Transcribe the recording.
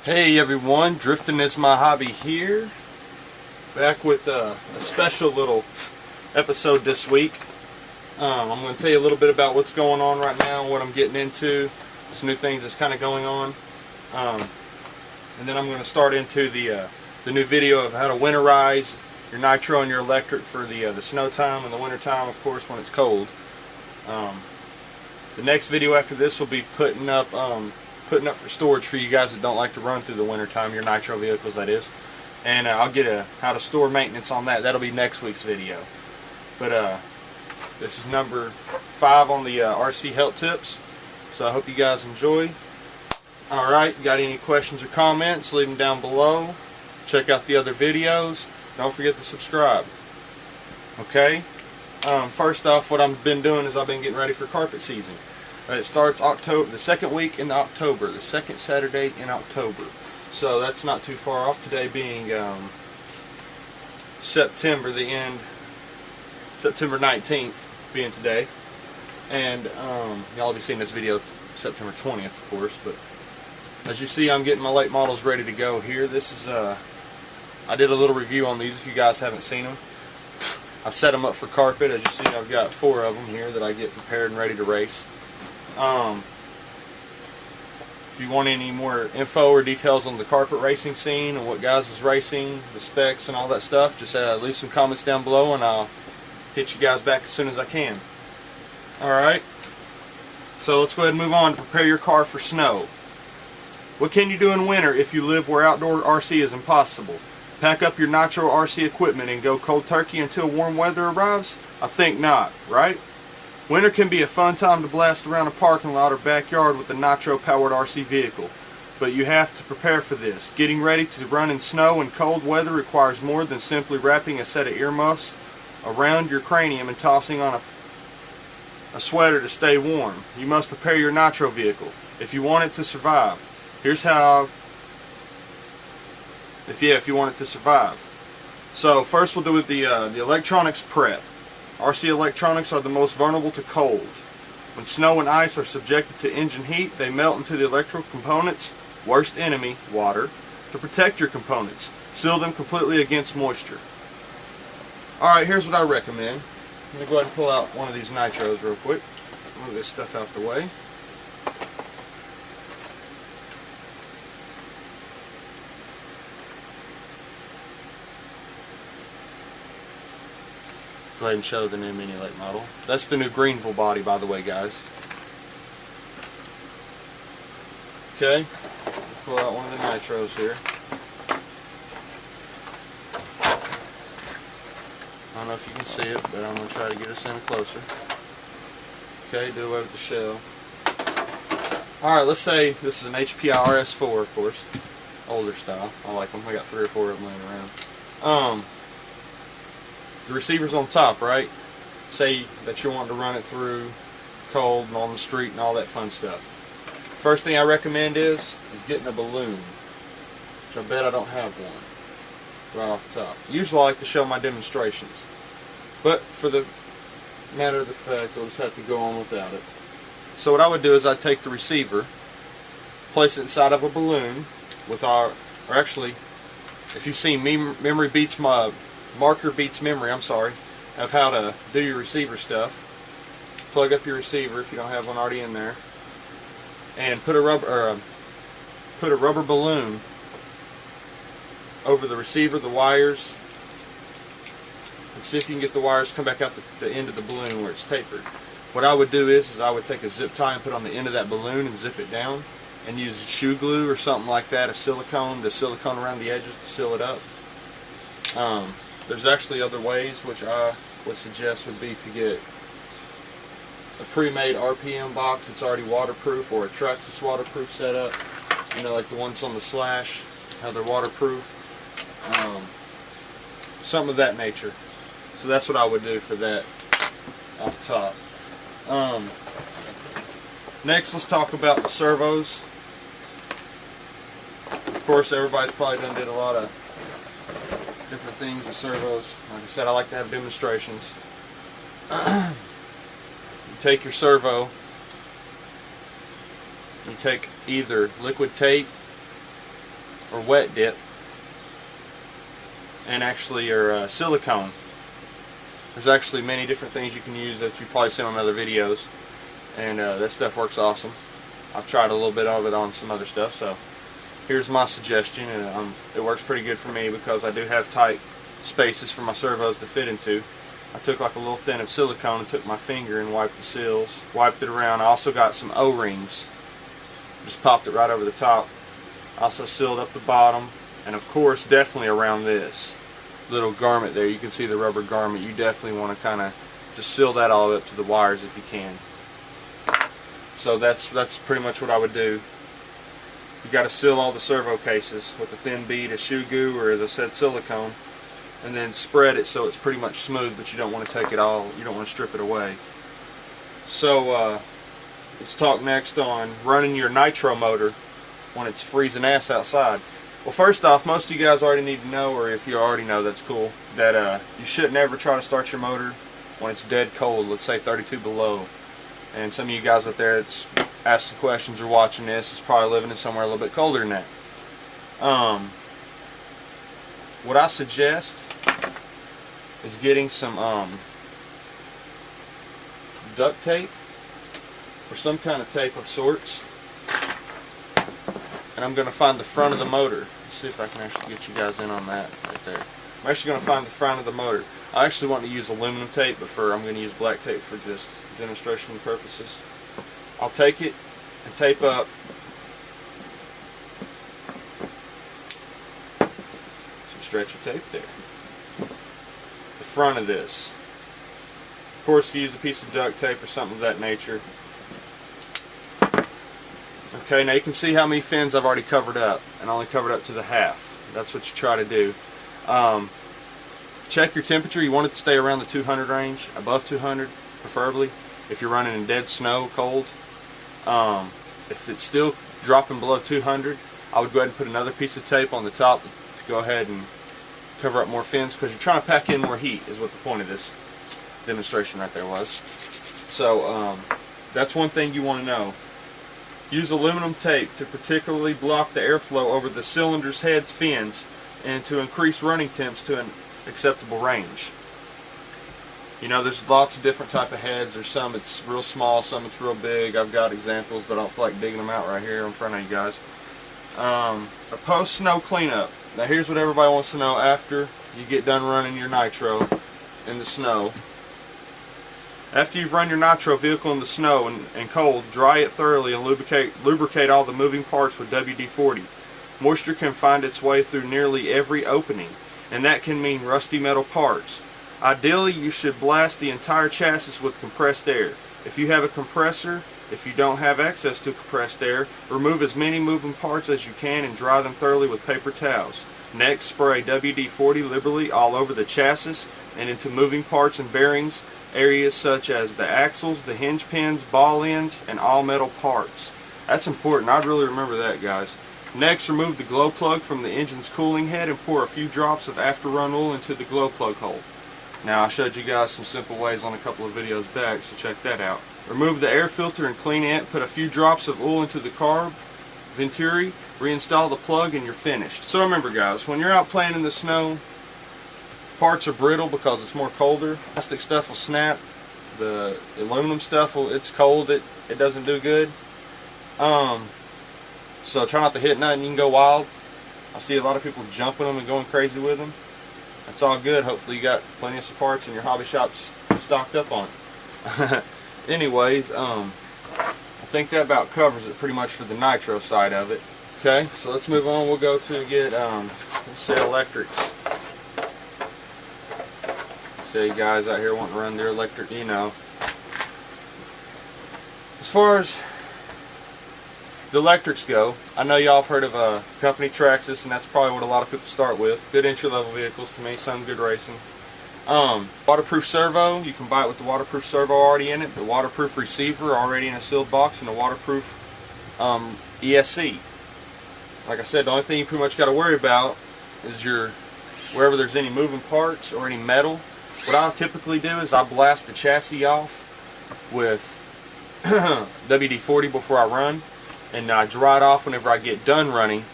Hey everyone, drifting is my hobby here. Back with a special little episode this week. I'm going to tell you a little bit about what's going on right now, what I'm getting into, some new things that's kind of going on. And then I'm going to start into the new video of how to winterize your nitro and your electric for the snow time and the winter time, of course, when it's cold. The next video after this will be putting up for storage for you guys that don't like to run through the winter time, your nitro vehicles that is. And I'll get a how to store maintenance on that. That'll be next week's video. But this is number 5 on the RC help tips. So I hope you guys enjoy. Alright, got any questions or comments, leave them down below. Check out the other videos. Don't forget to subscribe. Okay? First off, what I've been doing is I've been getting ready for carpet season. It starts the second week in October, the second Saturday in October. So that's not too far off. Today being September, September 19th being today. And y'all will be seeing this video September 20th, of course. But as you see, I'm getting my late models ready to go here. This is I did a little review on these if you guys haven't seen them. I set them up for carpet. As you see, I've got 4 of them here that I get prepared and ready to race. If you want any more info or details on the carpet racing scene and what guys is racing, the specs and all that stuff, just leave some comments down below and I'll hit you guys back as soon as I can. Alright, so let's go ahead and move on. Prepare your car for snow. What can you do in winter if you live where outdoor RC is impossible? Pack up your nitro RC equipment and go cold turkey until warm weather arrives? I think not, right? Winter can be a fun time to blast around a parking lot or backyard with a nitro-powered RC vehicle, but you have to prepare for this. Getting ready to run in snow and cold weather requires more than simply wrapping a set of earmuffs around your cranium and tossing on a sweater to stay warm. You must prepare your nitro vehicle if you want it to survive. Here's how. If you want it to survive. So first we'll do with the electronics prep. RC electronics are the most vulnerable to cold. When snow and ice are subjected to engine heat, they melt into the electrical components' worst enemy, water. To protect your components, seal them completely against moisture. Alright, here's what I recommend. I'm going to go ahead and pull out one of these nitros real quick. Move this stuff out the way. Go ahead and show the new mini late model. That's the new Greenville body, by the way, guys. Okay, pull out one of the nitros here. I don't know if you can see it, but I'm going to try to get us in closer. Okay, do away with the shell. Alright, let's say this is an HPI RS4, of course. Older style. I like them. I got 3 or 4 of them laying around. The receiver's on top, right? Say that you want to run it through cold and on the street and all that fun stuff. First thing I recommend is getting a balloon, which I bet I don't have one right off the top. Usually I like to show my demonstrations, but for the matter of the fact, I'll just have to go on without it. So what I would do is I'd take the receiver, place it inside of a balloon with or actually, if you've seen Marker Beats Memory, of how to do your receiver stuff. Plug up your receiver if you don't have one already in there, and put a rubber balloon over the receiver, the wires, and see if you can get the wires to come back out the end of the balloon where it's tapered. What I would do is I would take a zip tie and put on the end of that balloon and zip it down, and use shoe glue or something like that, the silicone around the edges to seal it up. There's actually other ways, which I would suggest would be to get a pre-made RPM box that's already waterproof, or a Traxxas waterproof setup. You know, like the ones on the Slash, how they're waterproof. Something of that nature. So that's what I would do for that off the top. Next, let's talk about the servos. Of course, everybody's probably done did a lot of different things with servos. Like I said, I like to have demonstrations. You take your servo, you take either liquid tape or wet dip, and actually your silicone. There's actually many different things you can use that you've probably seen on other videos, and that stuff works awesome. I've tried a little bit of it on some other stuff, so here's my suggestion, and it works pretty good for me because I do have tight spaces for my servos to fit into. I took like a little thin of silicone and took my finger and wiped the seals, wiped it around. I also got some O-rings, just popped it right over the top. Also sealed up the bottom, and of course definitely around this little garment there. You can see the rubber garment. You definitely want to kind of just seal that all up to the wires if you can. So that's pretty much what I would do. You got to seal all the servo cases with a thin bead of shoe goo, or as I said, silicone, and then spread it so it's pretty much smooth, but you don't want to take it all, you don't want to strip it away. So let's talk next on running your nitro motor when it's freezing ass outside. Well, first off, most of you guys already need to know, or if you already know, that's cool, that you shouldn't ever try to start your motor when it's dead cold, let's say 32 below. And some of you guys out there that's asking questions or watching this is probably living in somewhere a little bit colder than that. What I suggest is getting some duct tape or some kind of tape of sorts. And I'm going to find the front of the motor. Let's see if I can actually get you guys in on that right there. I'm actually going to find the front of the motor. I actually want to use aluminum tape, but I'm going to use black tape for just demonstration purposes. I'll take it and tape up some stretchy tape there. The front of this. Of course, if you use a piece of duct tape or something of that nature. Okay, now you can see how many fins I've already covered up, and I only covered up to the half. That's what you try to do. Check your temperature. You want it to stay around the 200 range, above 200 preferably, if you're running in dead snow, cold. If it's still dropping below 200, I would go ahead and put another piece of tape on the top to go ahead and cover up more fins, because you're trying to pack in more heat is what the point of this demonstration right there was. So that's one thing you want to know. Use aluminum tape to particularly block the airflow over the cylinder's head's fins and to increase running temps to an acceptable range. You know, there's lots of different type of heads. There's some it's real small, some it's real big. I've got examples, but I don't feel like digging them out right here in front of you guys. A post-snow cleanup. Now here's what everybody wants to know after you get done running your nitro in the snow. After you've run your nitro vehicle in the snow and cold, dry it thoroughly and lubricate all the moving parts with WD-40. Moisture can find its way through nearly every opening, and that can mean rusty metal parts. Ideally, you should blast the entire chassis with compressed air. If you have a compressor, if you don't have access to compressed air, remove as many moving parts as you can and dry them thoroughly with paper towels. Next, spray WD-40 liberally all over the chassis and into moving parts and bearings, areas such as the axles, the hinge pins, ball ends, and all metal parts. That's important. I'd really remember that, guys. Next, remove the glow plug from the engine's cooling head and pour a few drops of after-run oil into the glow plug hole. Now, I showed you guys some simple ways on a couple of videos back, so check that out. Remove the air filter and clean it. Put a few drops of oil into the carb venturi, reinstall the plug, and you're finished. So remember, guys, when you're out playing in the snow, parts are brittle because it's more colder. Plastic stuff will snap. The aluminum stuff it's cold. It doesn't do good. So try not to hit nothing. You can go wild. I see a lot of people jumping them and going crazy with them. That's all good. Hopefully you got plenty of parts in your hobby shops stocked up on it. Anyways, I think that about covers it pretty much for the nitro side of it. Okay, so let's move on. We'll go to get let's say electrics. So you guys out here wanting to run their electric, you know. As far as the electrics go, I know y'all have heard of company Traxxas, and that's probably what a lot of people start with. Good entry-level vehicles to me, some good racing. Waterproof servo, you can buy it with the waterproof servo already in it, the waterproof receiver already in a sealed box, and the waterproof ESC. Like I said, the only thing you pretty much got to worry about is wherever there's any moving parts or any metal. What I typically do is I blast the chassis off with WD-40 before I run, and I dry it off whenever I get done running.